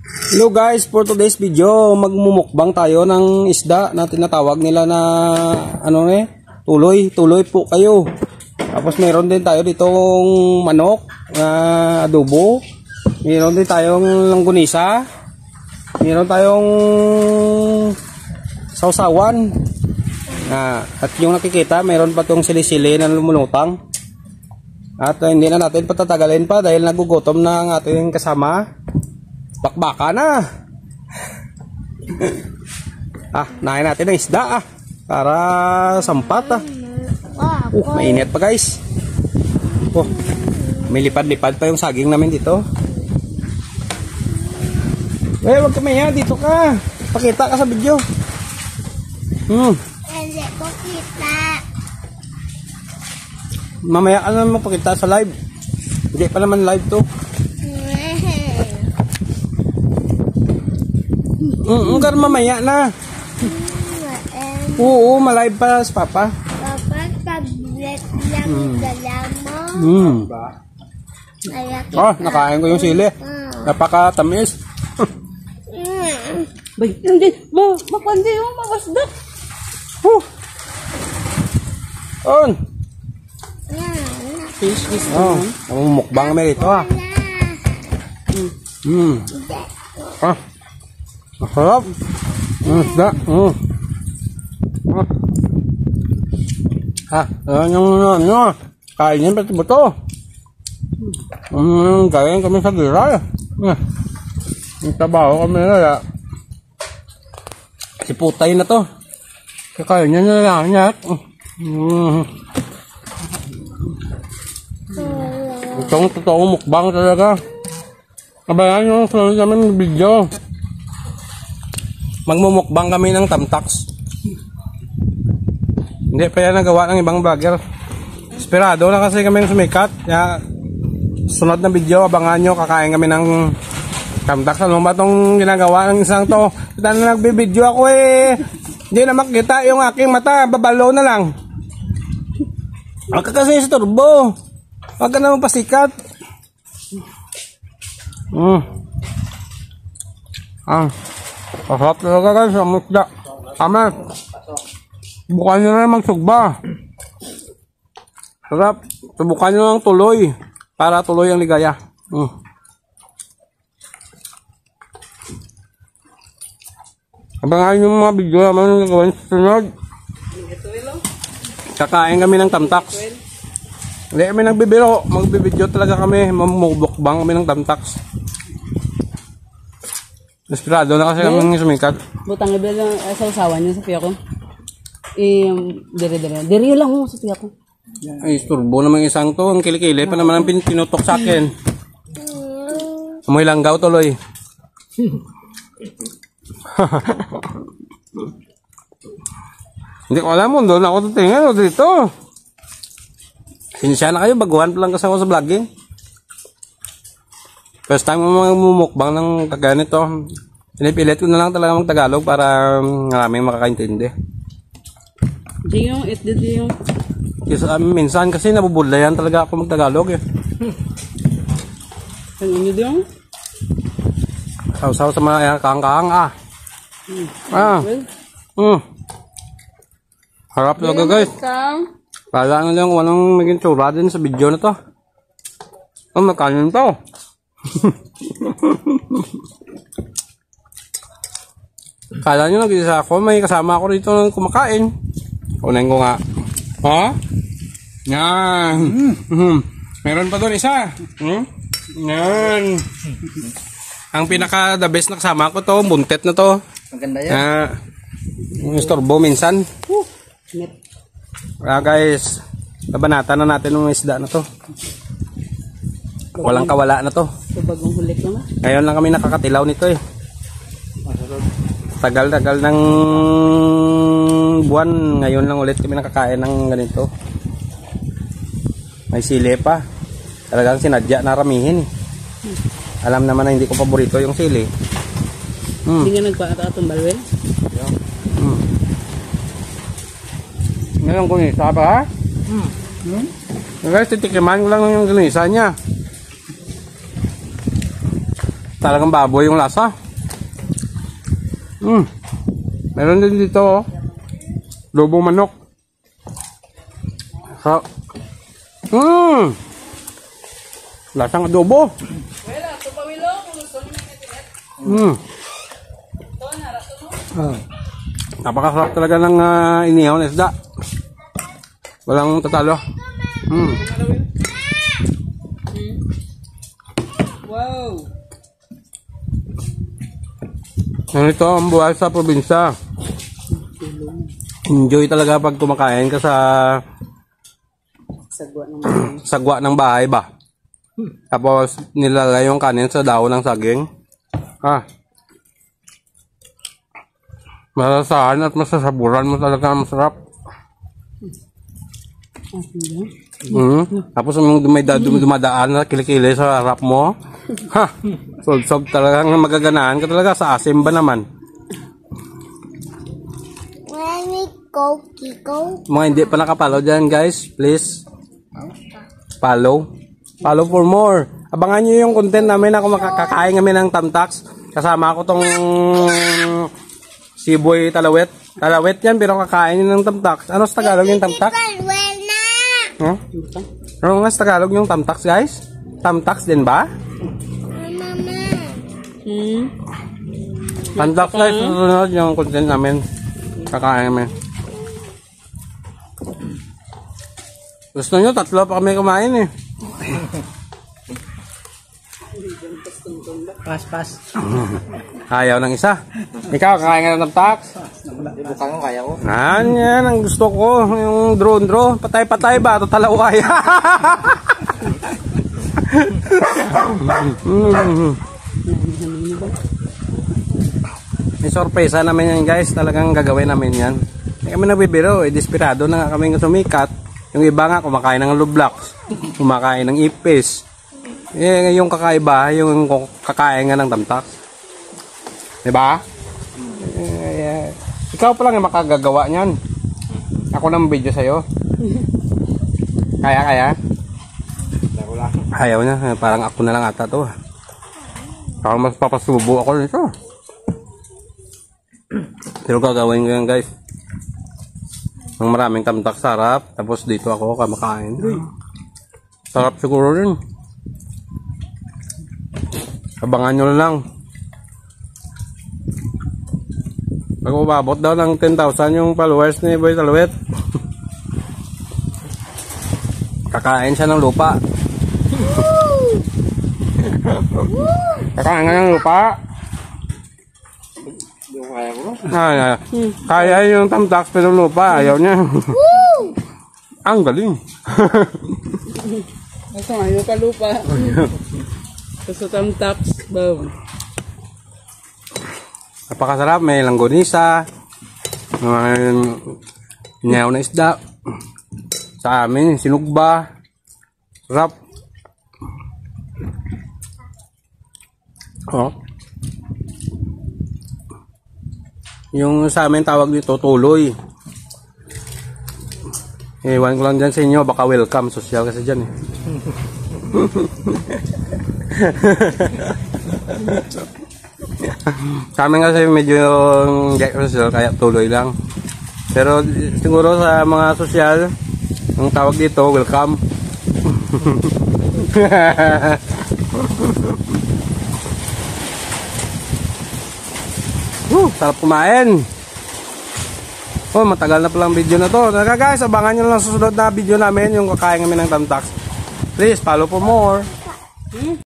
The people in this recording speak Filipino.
Hello guys, for today's video, magmumukbang tayo ng isda na tinatawag nila na tuloy po kayo. Tapos meron din tayo ditong manok na adobo. Meron din tayong langgunisa. Meron tayong sausawan. At yung nakikita, meron pa tong sili-sili na lumulutang. At hindi na natin patatagalin pa dahil nagugutom na ang ating kasama. Bakbaka na. Nahin natin ng isda para sampat mainit pa guys. May lipad-lipad pa yung saging namin dito. Wag ka maya, dito ka. Pakita ka sa video. Hindi ko kita. Mamaya ka naman magpakita sa live. Hindi pa naman live to. Hanggang mamaya na. Oo, malive pa si Papa. Papa, tablet lang dala mo. Nakain ko yung sili. Napakatamis. Bay, hindi. Makwandi yung makasda. On. Fish is mukbang kami rito Masarap. Isda. Kain yan pati buto. Kain kami sa giray. Yung trabaho kami na. Si putay na to. Kakain niya na lang niya. Itong totoong mukbang talaga. Kabayan yung sunod namin ng video. Magmumukbang kami ng tamtax. Hindi pa yan nagawa ng ibang vlogger. Esperado na kasi kami sumikat. Kaya sunod na video, abangan nyo, kakain kami ng tamtax. Ano ba itong ginagawa ng isang to? Kita na nagbibideo ako hindi na makita yung aking mata. Babalo na lang. Huwag ka kasi sa turbo. Huwag ka naman pasikat. Pasarap talaga guys ang musda. Amen. Subukan nyo na magsugba. Sarap. Subukan nyo ng tuloy. Para tuloy ang ligaya. Abangan yung mga video naman yung gagawin sa sunod. Kakain kami ng tamtax. Hindi kami nagbibiro. Magbibideo talaga kami. Mamumukbang kami ng tamtax. Desperado na kasi kami sumikat. Butang iba lang sa usawan niya sa piya ko. Diri lang mo sa piya ko. Ay, turbo naman isang to. Ang kilikili pa naman ang pinutok sa akin. Amoy langgaw tuloy. Hindi ko alam mo. Doon ako tutingin o dito. Sinsya na kayo. Baguhan pa lang kasi ako sa vlogging. First time mo magmumukbang ng kaganito. Pinipilit ko na lang talaga mag-Tagalog para maraming makakaintindi. Di yung Minsan kasi nabubulayan talaga ako mag-Tagalog Ang inyo diyong? Saw-saw sa mga kaang-kaang Harap talaga guys. Kala nga lang kung anong maging tsura din sa video na to. Makanin to. Kala nyo nag-isa ako, may kasama ako rito ng kumakain. Unahin ko nga. Yan. Meron pa doon isa. Yan. Ang pinaka the best na kasama ko to, buntet na to. Maganda yan. Istorbo minsan. Guys, labanatan na natin ng isda na to. Walang kawala na to. Bagong hulik naman. Ngayon lang kami nakakatilaw nito Tagal-tagal ng buwan. Ngayon lang ulit kami nakakain ng ganito. May sili pa. Talagang sinadya na ramihin. Alam naman na hindi ko paborito yung sili. Hindi nga nagpakata balwel? Ngayon kung isa pa Guys, titikiman ko lang yung ganisa niya. Talagang baboy yung lasa. Meron din dito, oh. Lubong manok. So, lasang adobo. Wala, ito pa wilo. Kung gusto nyo may katilet. Ito, narato mo. Napakasarap talaga ng inihaw na isda. Walang tatalo. Wow. Ganito ang buhay sa probinsya. Enjoy talaga pag kumakain ka sa Sagwa ng bahay. sagwa ng bahay ba. Tapos nilalagay yung kanin sa dahon ng saging. Malasahan at masasaburan mo talaga, masarap. Tapos may dumadaan na kilikili sa harap mo. Solsog talagang magaganahan ka talaga. Sa asim ba naman? Mga hindi pa nakapalo dyan, guys, please follow for more. Abangan nyo yung content namin. Ako makakain kami ng tamtax. Kasama ko tong Siboy Talawet. Talawet yan, pero kakain nyo ng tamtax. Ano sa Tagalog yung tamtax? Ano nga sa Tagalog yung tamtax, guys? Tamtax din ba? Tamtax, guys. Susunod yung content namin. Kakain kami. Gusto nyo, tatlo pa kami kumain eh. Pas. Ayaw ng isa. Ikaw, kakain ka ng tamtax? Bukang ko kaya ko. Yan ang gusto ko. Yung drone. Patay-patay ba? Tatalaw kaya. May sorpresa namin yan, guys. Talagang gagawin namin yan. Hindi kami nagbibiro. Desperado na nga kami sumikat. Yung iba nga kumakain ng lublocks. Kumakain ng ipis. Yung kakaiba, yung kakain nga ng tamtax. Diba? Ikaw pa lang yung makagagawa niyan. Ako ng video sa'yo. Kaya? Ayaw niya. Parang ako na lang ata to. Parang mas papasubo ako nito. Pero gagawin ko yan, guys. Ang maraming tamtax sarap. Tapos dito ako kamakain. Sarap siguro rin. Abangan nyo lang. Pag umabot daw ng 10,000 yung followers ni Boy Talawet, kakain siya ng lupa. Kakain nga ng lupa. Kaya yung tamtax pero lupa. Ayaw niya. Ang galing. Ito nga, yung kalupa. Sa tamtax. Wow. Napakasarap. May langgonisa. Nyaw na isda. Sa amin, sinugba. Sarap. Oh. Yung sa amin tawag dito tuloy. Ewan ko lang dyan sa inyo. Baka welcome. Social kasi dyan eh. Sa amin kasi medyo social, kaya tuloy lang. Pero siguro sa mga social, ang tawag dito, welcome. Sarap kumain. Matagal na palang video na to. Guys, abangan nyo lang susunod na video namin, yung kakain kami ng tamtax. Please follow for more.